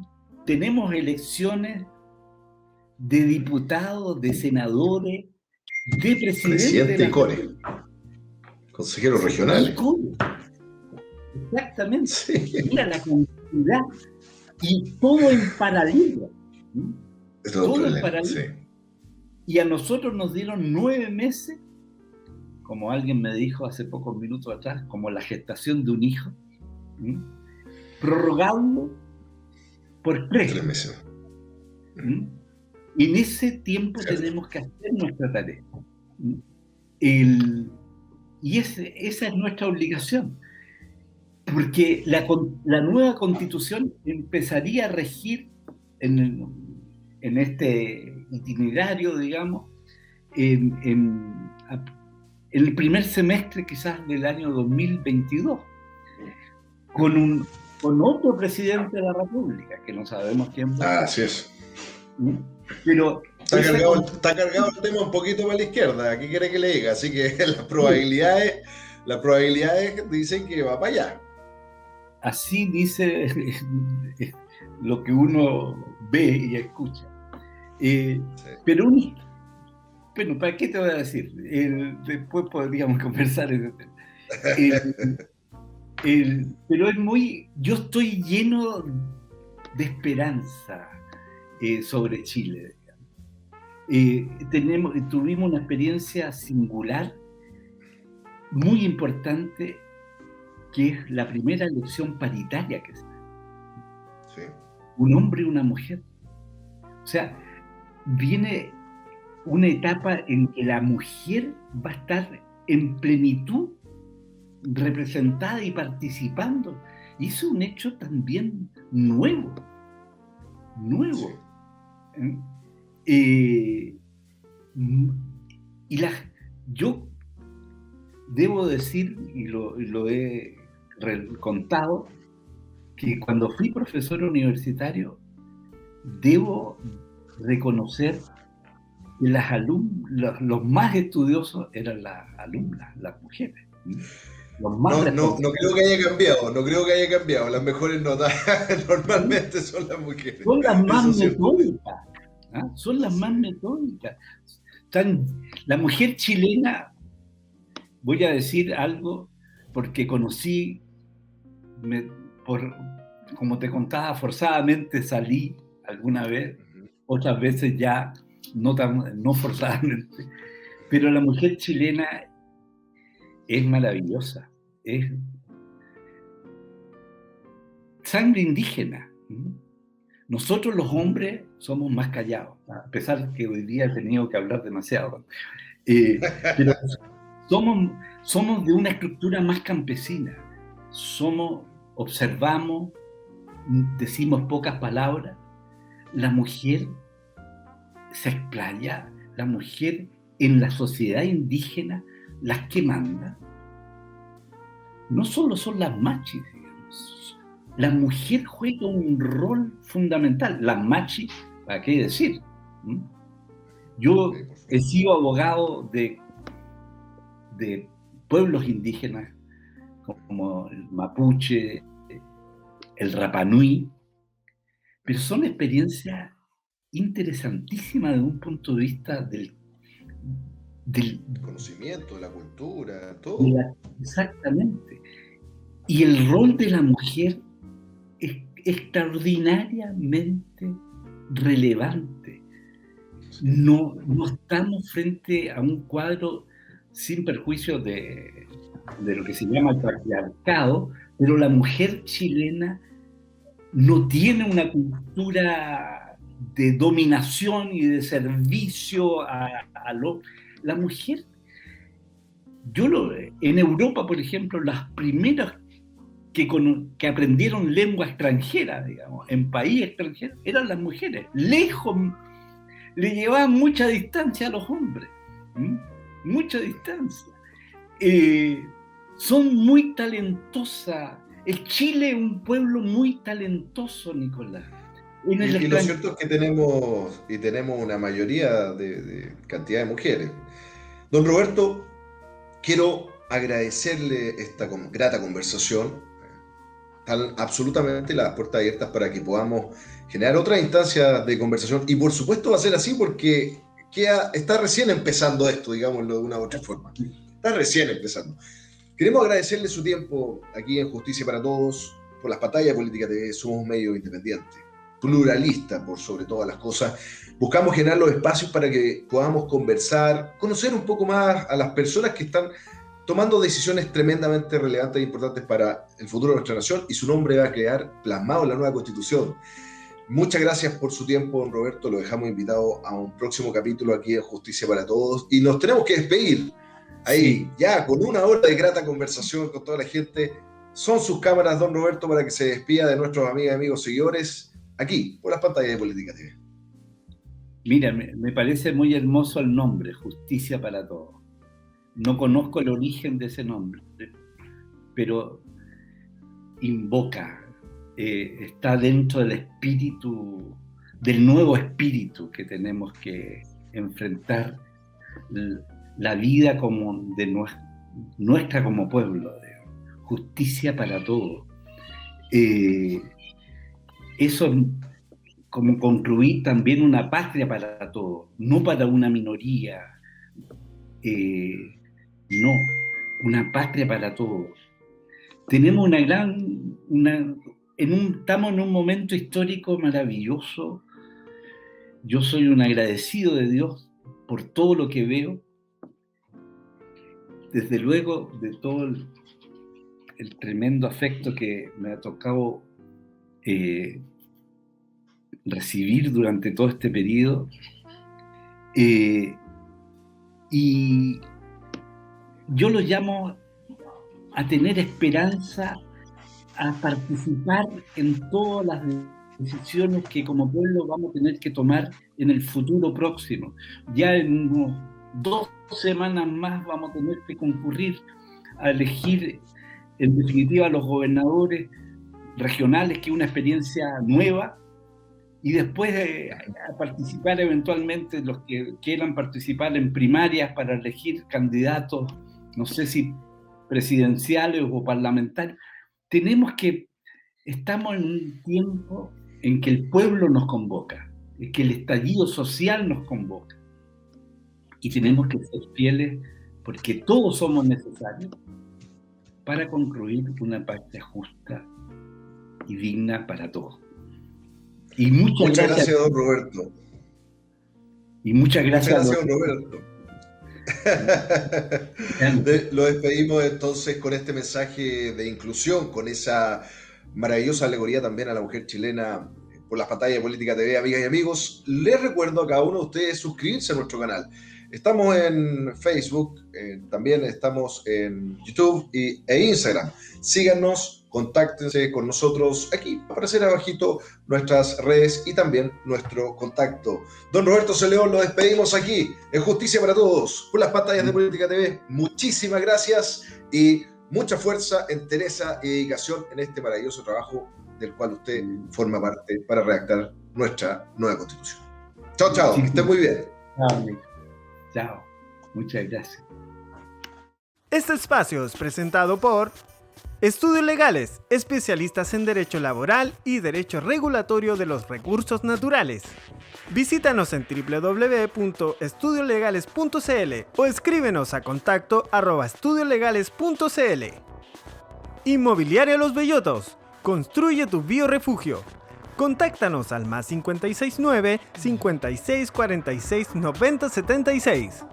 tenemos elecciones de diputados, de senadores, de presidente y core. Consejeros regionales. Exactamente. Sí. Mira la cantidad. Y todo en paralelo. Todo en paralelo. Sí. Y a nosotros nos dieron 9 meses, como alguien me dijo hace pocos minutos atrás, como la gestación de un hijo, prorrogando por 3 meses. Y en ese tiempo tenemos que hacer nuestra tarea. Y esa es nuestra obligación. Porque la nueva Constitución empezaría a regir en este itinerario, digamos, en el primer semestre quizás del año 2022, con otro presidente de la República, que no sabemos quién va. Así es. Pero está cargado el tema un poquito para la izquierda, ¿qué quiere que le diga? Así que las probabilidades dicen que va para allá. Así dice lo que uno ve y escucha. Sí. Pero bueno, ¿para qué te voy a decir? Después podríamos conversar. Pero es yo estoy lleno de esperanza sobre Chile. Tuvimos una experiencia singular, muy importante, que es la primera elección paritaria que se da. Sí. Un hombre y una mujer. O sea, viene una etapa en que la mujer va a estar en plenitud, representada y participando. Y es un hecho también nuevo. Sí. Yo debo decir, y lo he contado, que cuando fui profesor universitario, debo reconocer que los más estudiosos eran las alumnas, las mujeres. No creo que haya cambiado. Las mejores notas normalmente son las mujeres. Son las más metódicas. Son las más metódicas. La mujer chilena, voy a decir algo, porque conocí, como te contaba, forzadamente salí alguna vez, otras veces ya no forzadamente, pero la mujer chilena es maravillosa, es sangre indígena. Nosotros los hombres somos más callados, a pesar que hoy día he tenido que hablar demasiado, pero somos de una estructura más campesina, observamos, decimos pocas palabras. La mujer se explaya, la mujer en la sociedad indígena, las que mandan, no solo son las machis, digamos. La mujer juega un rol fundamental. Las machis, ¿para qué decir? Yo he sido abogado de pueblos indígenas como el mapuche, el rapanui, pero son experiencias interesantísimas desde un punto de vista del conocimiento, de la cultura, todo. Exactamente. Y el rol de la mujer es extraordinariamente relevante. No estamos frente a un cuadro, sin perjuicio de lo que se llama el patriarcado, pero la mujer chilena no tiene una cultura de dominación y de servicio la mujer. En Europa, por ejemplo, las primeras que aprendieron lengua extranjera, digamos, en país extranjero, eran las mujeres. Lejos, le llevaban mucha distancia a los hombres. Mucha distancia. son muy talentosas. El Chile es un pueblo muy talentoso, Nicolás. Y lo cierto es que tenemos una mayoría de cantidad de mujeres. Don Roberto, quiero agradecerle esta grata conversación. Están absolutamente las puertas abiertas para que podamos generar otras instancias de conversación. Y por supuesto va a ser así porque está recién empezando esto, digámoslo de una u otra forma. Está recién empezando. Queremos agradecerle su tiempo aquí en Justicia para Todos, por las pantallas políticas TV. Somos un medio independiente, pluralista por sobre todas las cosas. Buscamos generar los espacios para que podamos conversar, conocer un poco más a las personas que están tomando decisiones tremendamente relevantes e importantes para el futuro de nuestra nación, y su nombre va a quedar plasmado en la nueva Constitución. Muchas gracias por su tiempo, don Roberto. Lo dejamos invitado a un próximo capítulo aquí en Justicia para Todos. Y nos tenemos que despedir ahí, ya con una hora de grata conversación con toda la gente. Son sus cámaras, don Roberto, para que se despida de nuestros amigas, amigos, seguidores, aquí, por las pantallas de Política TV. Mira, me parece muy hermoso el nombre, Justicia para Todos. No conozco el origen de ese nombre, pero invoca, está dentro del espíritu, del nuevo espíritu que tenemos que enfrentar la vida como de nuestra como pueblo, de justicia para todos. Eso como construir también una patria para todos, no para una minoría. No, una patria para todos. Tenemos estamos en un momento histórico maravilloso. Yo soy un agradecido de Dios por todo lo que veo, desde luego de todo el tremendo afecto que me ha tocado recibir durante todo este periodo. Y yo lo llamo a tener esperanza, a participar en todas las decisiones que como pueblo vamos a tener que tomar en el futuro próximo. Ya en unos 2 semanas más vamos a tener que concurrir a elegir en definitiva a los gobernadores regionales, que es una experiencia nueva, y después a participar eventualmente los que quieran participar en primarias para elegir candidatos, no sé si presidenciales o parlamentarios. Estamos en un tiempo en que el pueblo nos convoca, en que el estallido social nos convoca, y tenemos que ser fieles porque todos somos necesarios para construir una patria justa y digna para todos. Y muchas gracias, don Roberto. Y muchas gracias, don Roberto. Lo despedimos entonces con este mensaje de inclusión, con esa maravillosa alegoría también a la mujer chilena por las pantallas de Política TV. Amigas y amigos, les recuerdo a cada uno de ustedes suscribirse a nuestro canal. Estamos en Facebook, también estamos en YouTube e Instagram. Síganos, contáctense con nosotros. Aquí va a aparecer abajito nuestras redes y también nuestro contacto. Don Roberto C. León, lo despedimos aquí en Justicia para Todos por las pantallas de Política TV. Muchísimas gracias y mucha fuerza, entereza y dedicación en este maravilloso trabajo del cual usted forma parte para redactar nuestra nueva Constitución. Chao, chao, que esté muy bien. Chao, muchas gracias. Este espacio es presentado por Estudios Legales, especialistas en Derecho Laboral y Derecho Regulatorio de los Recursos Naturales. Visítanos en www.estudiolegales.cl o escríbenos a contacto@estudiolegales.cl. Inmobiliaria Los Bellotos, construye tu biorefugio. Contáctanos al +569 56 46 90 76.